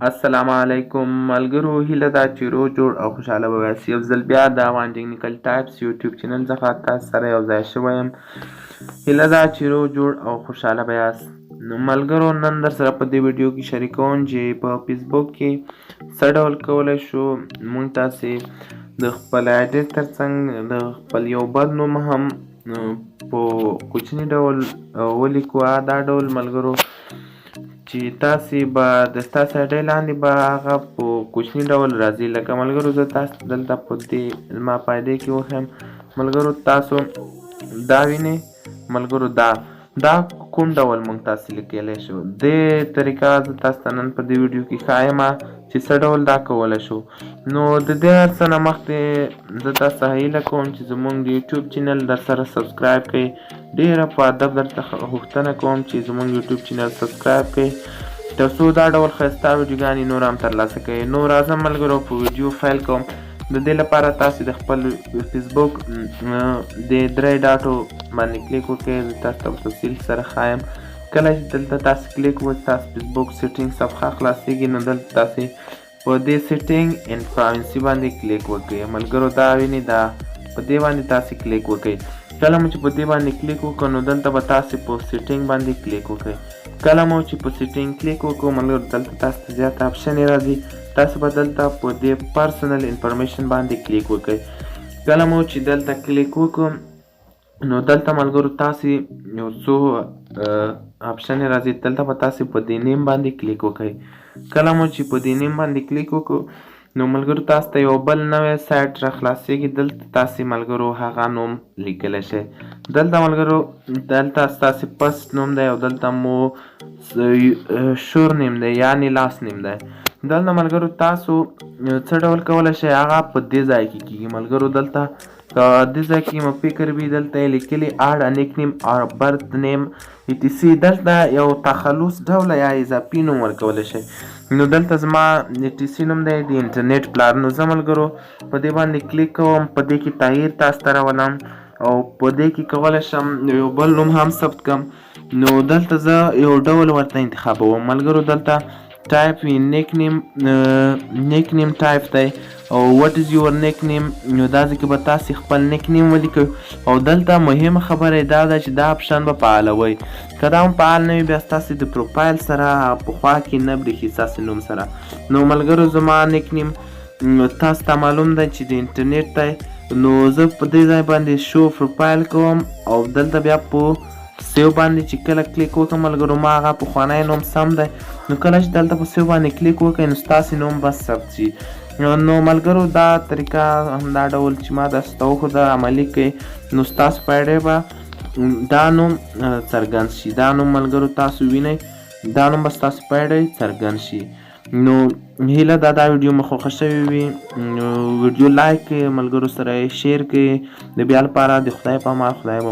السلام علیکم ملګرو، هیله ده چې روغ جوړ او خوشحاله به یاست. یو ځل بیا د وانډینګ نیکل ټایپس یوټیوب چینل څخه تاسو سره یو ځای شوی یم. هیله ده چې روغ جوړ او خوشحاله به یاست. نو ملګرو، نن در سره په دې ویډیو کې شریکوم چې په فېسبوک کې څه ډول کولی شو موږ تاسې د خپل ایډۍ ترڅنګ د خپل یو بل نوم هم په کوچني ډول ولیکو. دا ډول ملګرو چې تاسې به د ستاسې ایډۍ لاندې به هغه په کوچني ډول راځي. لکه ملګرو زه تاسو دلته په دې ما په ایډۍ کې وښیم. ملګرو تاسو دا وینئ. ملګرو دا کوم ډول موږ تاسې لیکلی شو. دې طریقه زه تاسو ته نن په دې ویډیو کې ښایم چې څه ډول دا کولی شو. نو د دې هر څه نه مخکې زه تاسو ته هیله کوم چې زموږ د یوټیوب چینل در سره سبسکرایب کړئ. ډېره په ادب درته غوښتنه کوم چې زموږ یوټیوب چینل سبسکرایب کړئ تر څو دا ډول ښایسته ویډیوګانې نور هم ترلاسه کړئ. نو راځم ملګرو په ویډیو پیل کوم. د دې لپاره تاسې د خپل فېسبوک د 3 ډاټو باندې کلیک وکړئ. زه تاسو ته په تفصیل سره ښایم. کله چې دلته تاسې کلیک وکړئ تاسو فېسبوک سیټینګ صفحه خلاصېږي. نو دلته تاسې په دې سیټینګ اینډ پرایوسي باندې کلیک وکړئ. ملګرو دا وینئ، دا په دې باندې تاسې کلیک وکړئ. کله مو چې په دې باندې کلیک وکړو نو دلته به تاسې په سیټینګ باندې کلیک وکړئ. کله مو چې په سیټینګ کلیک وکړو ملګرو دلته تاسو ته زیات اپشنې راځي. تاسو به دلته په دې پرسنل انفارمیشن باندې کلیک وکړئ. کله مو چې دلته کلیک وکړو نو دلته ملګرو تاسې یو څو اپشنې راځي. دلته به تاسې په دې نیم باندې کلیک وکړئ. کله مو چې په دې نیم باندې کلیک وکړو نو ملګرو تاسو ته یو بل نوی سایټ را خلاصېږي. دلته تاسې ملګرو هغه نوم لیکلی شئ. دلته ملګرو دلته ستاسې فرست نوم دی او دلته مو شور نیم دی یعنې لاس نیم دی. دلته ملګرو تاسو څه ډول کولی شئ هغه په دې ځای کې کېږي. ملګرو دلته دې ځای کې مو فکر وي دلته یې لیکلي اډ ا نیک نیم اور برث نیم etc. دلته یو تخلص ډوله یا اضافي نوم ورکولی شئ. نو دلته زما etc نوم دی د انټرنیټ پلار. نو زه ملګرو په دې باندې کلیک کوم. په دې کې تغییر تاسو ته راولم او په دې کې کولی شم یو بل نوم هم ثبت کړم. نو دلته زه یو ډول ورته انتخابوم. ملګرو دلته ټایپ نیک نیم ټایپ دی او وات از یور نیک نیم. نو دا ځکه به تاسې خپل نیک نیم ولیکئ او دلته مهمه خبره دا ده چې دا اپشن به فعالوئ. که دا هم فعال نه وي بیا ستاسې د پروفایل سره په خوا کې نه برېښي ستاسې نوم سره. نو ملګرو زما نیک نیم تاسو ته معلوم دی چې د انټرنیټ دی. نو زه په دې ځای باندې شو پروفایل کوم او دلته بیا په سیو باندې چې کله کلیک وکړم ملګرو ما هغه پخوانی نوم سم دی. نو کله چې دلته په سیو باندې کلیک وکړئ نو ستاسې نوم بس ثبت شي. نو ملګرو دا طریقه همدا ډول چې ما تاسو ته وښوده عملي کړئ نو ستاسو په ایډۍ به دا نوم څرګند شي. دا نوم ملګرو تاسو وینئ، دا نوم به ستاسو په ایډۍ څرګند شي. نو هیله ده دا ویډیو مو خوښه شوې وي. نو ویډیو لایک کړئ، ملګرو سره یې شیر کړئ. د بیا لپاره د خدای په امان. خدای